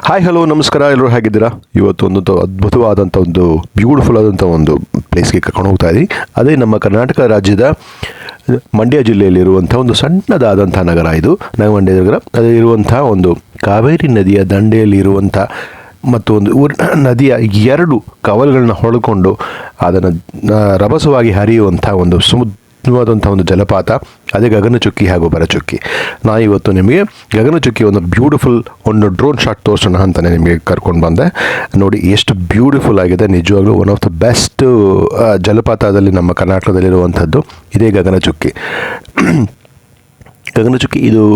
Hi hello ನಮಸ್ಕಾರ, ಎಲ್ಲರೂ ಹೇಗಿದ್ದೀರಾ? ಇವತ್ತು ಒಂದು ಅದ್ಭುತವಾದಂಥ ಒಂದು ಬ್ಯೂಟಿಫುಲ್ ಆದಂಥ ಒಂದು ಪ್ಲೇಸ್ಗೆ ಕರ್ಕೊಂಡು ಹೋಗ್ತಾ ಇದ್ದೀವಿ. ಅದೇ ನಮ್ಮ ಕರ್ನಾಟಕ ರಾಜ್ಯದ ಮಂಡ್ಯ ಜಿಲ್ಲೆಯಲ್ಲಿರುವಂಥ ಒಂದು ಸಣ್ಣದಾದಂಥ ನಗರ. ಇದು ಮಂಡ್ಯ ನಗರ. ಅದು ಇರುವಂಥ ಒಂದು ಕಾವೇರಿ ನದಿಯ ದಂಡೆಯಲ್ಲಿ ಇರುವಂಥ ಮತ್ತು ಒಂದು ನದಿಯ ಎರಡು ಕವಲುಗಳನ್ನ ಹೊಳ್ಕೊಂಡು ಅದನ್ನು ರಭಸವಾಗಿ ಹರಿಯುವಂಥ ಒಂದು ಸುಂದರವಾದಂಥ ಒಂದು ಜಲಪಾತ, ಅದೇ ಗಗನಚುಕ್ಕಿ ಹಾಗೂ ಭರಚುಕ್ಕಿ. ನಾನು ಇವತ್ತು ನಿಮಗೆ ಗಗನಚುಕ್ಕಿ ಒಂದು ಬ್ಯೂಟಿಫುಲ್ ಒಂದು ಡ್ರೋನ್ ಶಾಟ್ ತೋರಿಸೋಣ ಅಂತಲೇ ನಿಮಗೆ ಕರ್ಕೊಂಡು ಬಂದೆ. ನೋಡಿ ಎಷ್ಟು ಬ್ಯೂಟಿಫುಲ್ ಆಗಿದೆ, ನಿಜವಾಗ್ಲೂ ಒನ್ ಆಫ್ ದ ಬೆಸ್ಟ್ ಜಲಪಾತದಲ್ಲಿ ನಮ್ಮ ಕರ್ನಾಟಕದಲ್ಲಿರುವಂಥದ್ದು ಇದೇ ಗಗನಚುಕ್ಕಿ. ಗಗನಚುಕ್ಕಿ ಇದು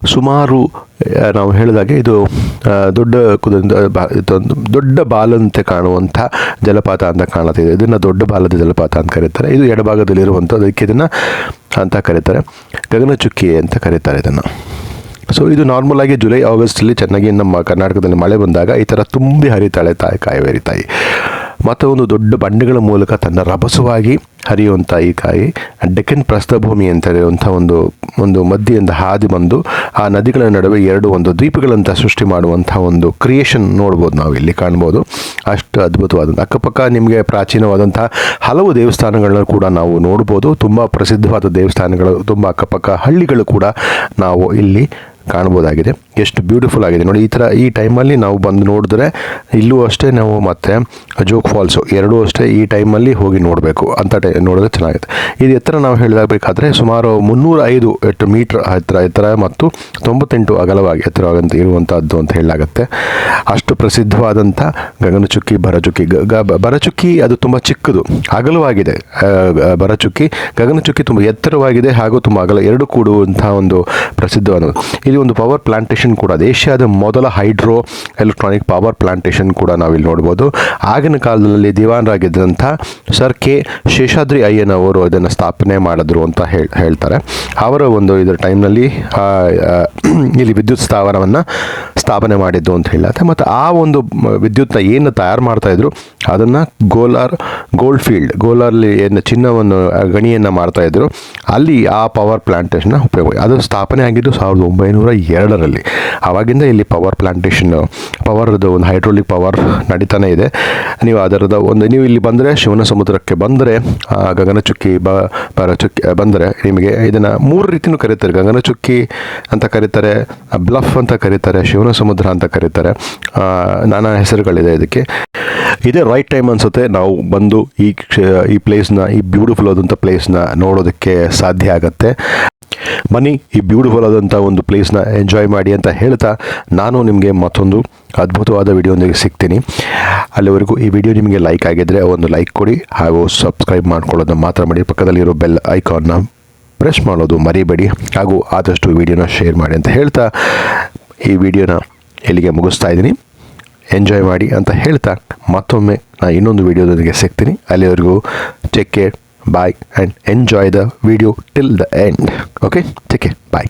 ಸುಮಾರು ನಾವು ಹೇಳಿದಾಗೆ ಇದು ದೊಡ್ಡ ಬಾಲಂತೆ ಕಾಣುವಂಥ ಜಲಪಾತ ಅಂತ ಕಾಣುತ್ತಿದೆ. ಇದನ್ನು ದೊಡ್ಡ ಬಾಲದ ಜಲಪಾತ ಅಂತ ಕರೀತಾರೆ. ಇದು ಎಡಭಾಗದಲ್ಲಿರುವಂಥದ್ದು, ಇದನ್ನು ಅಂತ ಕರೀತಾರೆ ಗಗನಚುಕ್ಕಿ ಅಂತ ಕರೀತಾರೆ ಇದನ್ನು. ಸೊ ಇದು ನಾರ್ಮಲ್ ಆಗಿ ಜುಲೈ ಆಗಸ್ಟಲ್ಲಿ ಚೆನ್ನಾಗಿ ನಮ್ಮ ಕರ್ನಾಟಕದಲ್ಲಿ ಮಳೆ ಬಂದಾಗ ಈ ಥರ ತುಂಬಿ ಹರಿತಾಳೆ ಕಾವೇರಿ ತಾಯಿ. ಮತ್ತು ಒಂದು ದೊಡ್ಡ ಬಂಡೆಗಳ ಮೂಲಕ ತನ್ನ ರಭಸವಾಗಿ ಹರಿಯುವಂಥ ಈ ಕಾಯಿ ಡೆಕ್ಕನ್ ಪ್ರಸ್ಥಭೂಮಿ ಅಂತ ಹೇಳುವಂಥ ಒಂದು ಮಧ್ಯೆಯಿಂದ ಹಾದಿ ಬಂದು ಆ ನದಿಗಳ ನಡುವೆ ಎರಡು ಒಂದು ದ್ವೀಪಗಳಂತ ಸೃಷ್ಟಿ ಮಾಡುವಂಥ ಒಂದು ಕ್ರಿಯೇಷನ್ ನೋಡ್ಬೋದು, ನಾವು ಇಲ್ಲಿ ಕಾಣ್ಬೋದು. ಅಷ್ಟು ಅದ್ಭುತವಾದಂಥ ಅಕ್ಕಪಕ್ಕ ನಿಮಗೆ ಪ್ರಾಚೀನವಾದಂಥ ಹಲವು ದೇವಸ್ಥಾನಗಳನ್ನ ಕೂಡ ನಾವು ನೋಡ್ಬೋದು. ತುಂಬ ಪ್ರಸಿದ್ಧವಾದ ದೇವಸ್ಥಾನಗಳು, ತುಂಬ ಅಕ್ಕಪಕ್ಕ ಹಳ್ಳಿಗಳು ಕೂಡ ನಾವು ಇಲ್ಲಿ ಕಾಣ್ಬೋದಾಗಿದೆ. ಎಷ್ಟು ಬ್ಯೂಟಿಫುಲ್ ಆಗಿದೆ ನೋಡಿ. ಈ ಟೈಮಲ್ಲಿ ನಾವು ಬಂದು ನೋಡಿದ್ರೆ ಇಲ್ಲೂ ಅಷ್ಟೇ, ನಾವು ಮತ್ತು ಜೋಗ್ ಫಾಲ್ಸು ಎರಡೂ ಅಷ್ಟೇ ಈ ಟೈಮಲ್ಲಿ ಹೋಗಿ ನೋಡಬೇಕು ಅಂತ ನೋಡಿದ್ರೆ ಚೆನ್ನಾಗಿದೆ. ಇದು ಎತ್ತರ ನಾವು ಹೇಳಬೇಕಾದ್ರೆ ಸುಮಾರು 305 ಮೀಟ್ರ್ ಎತ್ತರ ಮತ್ತು 98 ಅಗಲವಾಗಿ ಎತ್ತರವಾಗಂತ ಇರುವಂಥದ್ದು ಅಂತ ಹೇಳಲಾಗುತ್ತೆ. ಅಷ್ಟು ಪ್ರಸಿದ್ಧವಾದಂಥ ಗಗನಚುಕ್ಕಿ ಭರಚುಕ್ಕಿ. ಭರಚುಕ್ಕಿ ಅದು ತುಂಬ ಚಿಕ್ಕದು, ಅಗಲವಾಗಿದೆ ಭರಚುಕ್ಕಿ. ಗಗನಚುಕ್ಕಿ ತುಂಬ ಎತ್ತರವಾಗಿದೆ ಹಾಗೂ ತುಂಬ ಅಗಲ, ಎರಡು ಕೂಡುವಂಥ ಒಂದು ಪ್ರಸಿದ್ಧವಾದ. ಇದು ಒಂದು ಪವರ್ ಪ್ಲಾಂಟೇಶನ್ ಕೂಡ, ಏಷ್ಯಾದ ಮೊದಲ ಹೈಡ್ರೋ ಎಲೆಕ್ಟ್ರಾನಿಕ್ ಪವರ್ ಪ್ಲಾಂಟೇಶನ್ ಕೂಡ ನಾವಿಲ್ಲಿ ನೋಡ್ಬೋದು. ಆಗಿನ ಕಾಲದಲ್ಲಿ ದಿವಾನರಾಗಿದ್ದಂಥ ಸರ್ ಕೆ ಶೇಷಾದ್ರಿ ಅಯ್ಯನವರು ಇದನ್ನು ಸ್ಥಾಪನೆ ಮಾಡಿದ್ರು ಅಂತ ಹೇಳ್ತಾರೆ. ಅವರ ಒಂದು ಇದರ ಟೈಮ್ನಲ್ಲಿ ಇಲ್ಲಿ ವಿದ್ಯುತ್ ಸ್ಥಾವರವನ್ನು ಸ್ಥಾಪನೆ ಮಾಡಿದ್ದು ಅಂತ ಹೇಳುತ್ತೆ. ಮತ್ತು ಆ ಒಂದು ವಿದ್ಯುತ್ನ ಏನು ತಯಾರು ಮಾಡ್ತಾಯಿದ್ರು ಅದನ್ನು ಗೋಲ್ಡ್ಫೀಲ್ಡ್ ಏನು ಚಿನ್ನವನ್ನು ಗಣಿಯನ್ನು ಮಾಡ್ತಾಯಿದ್ರು, ಅಲ್ಲಿ ಆ ಪವರ್ ಪ್ಲಾಂಟೇಶನ್ನ ಉಪಯೋಗ. ಅದು ಸ್ಥಾಪನೆ ಆಗಿದ್ದು 1902ರಲ್ಲಿ. ಆವಾಗಿಂದ ಇಲ್ಲಿ ಪವರ್ ಪ್ಲಾಂಟೇಶನ್, ಪವರ್ದು ಒಂದು ಹೈಡ್ರೋಲಿಕ್ ಪವರ್ ನಡೀತಾನೆ ಇದೆ. ನೀವು ಇಲ್ಲಿ ಬಂದರೆ, ಶಿವನ ಸಮುದ್ರಕ್ಕೆ ಬಂದರೆ, ಗಗನಚುಕ್ಕಿ ಭರಚುಕ್ಕಿ ಬಂದರೆ ನಿಮಗೆ ಇದನ್ನು 3 ರೀತಿಯೂ ಕರೀತಾರೆ. ಗಗನಚುಕ್ಕಿ ಅಂತ ಕರೀತಾರೆ, ಬ್ಲಫ್ ಅಂತ ಕರೀತಾರೆ, ಶಿವನ ಸಮುದ್ರ ಅಂತ ಕರೀತಾರೆ. ನಾನಾ ಹೆಸರುಗಳಿದೆ ಇದಕ್ಕೆ. ಇದೇ ರೈಟ್ ಟೈಮ್ ಅನಿಸುತ್ತೆ ನಾವು ಬಂದು ಈ ಪ್ಲೇಸ್ನ, ಈ ಬ್ಯೂಟಿಫುಲ್ ಆದಂಥ ಪ್ಲೇಸ್ನ ನೋಡೋದಕ್ಕೆ ಸಾಧ್ಯ ಆಗುತ್ತೆ. ಬನ್ನಿ, ಈ ಬ್ಯೂಟಿಫುಲ್ ಆದಂಥ ಒಂದು ಪ್ಲೇಸ್ನ ಎಂಜಾಯ್ ಮಾಡಿ ಅಂತ ಹೇಳ್ತಾ ನಾನು ನಿಮಗೆ ಮತ್ತೊಂದು ಅದ್ಭುತವಾದ ವಿಡಿಯೋದೊಂದಿಗೆ ಸಿಗ್ತೀನಿ. ಅಲ್ಲಿವರೆಗೂ ಈ ವಿಡಿಯೋ ನಿಮಗೆ ಲೈಕ್ ಆಗಿದ್ದರೆ ಒಂದು ಲೈಕ್ ಕೊಡಿ ಹಾಗೂ ಸಬ್ಸ್ಕ್ರೈಬ್ ಮಾಡ್ಕೊಳ್ಳೋದನ್ನ ಮಾತ್ರ ಮಾಡಿ. ಪಕ್ಕದಲ್ಲಿರೋ ಬೆಲ್ ಐಕಾನ್ನ ಪ್ರೆಸ್ ಮಾಡೋದು ಮರಿಬೇಡಿ ಹಾಗೂ ಆದಷ್ಟು ವಿಡಿಯೋನ ಶೇರ್ ಮಾಡಿ ಅಂತ ಹೇಳ್ತಾ ಈ ವಿಡಿಯೋನ ಇಲ್ಲಿಗೆ ಮುಗಿಸ್ತಾ ಇದ್ದೀನಿ. ಎಂಜಾಯ್ ಮಾಡಿ ಅಂತ ಹೇಳ್ತಾ ಮತ್ತೊಮ್ಮೆ ನಾನು ಇನ್ನೊಂದು ವಿಡಿಯೋದೊಂದಿಗೆ ಸಿಗ್ತೀನಿ. ಅಲ್ಲಿವರೆಗೂ take care, bye and enjoy the video till the end. Okay, take care, bye.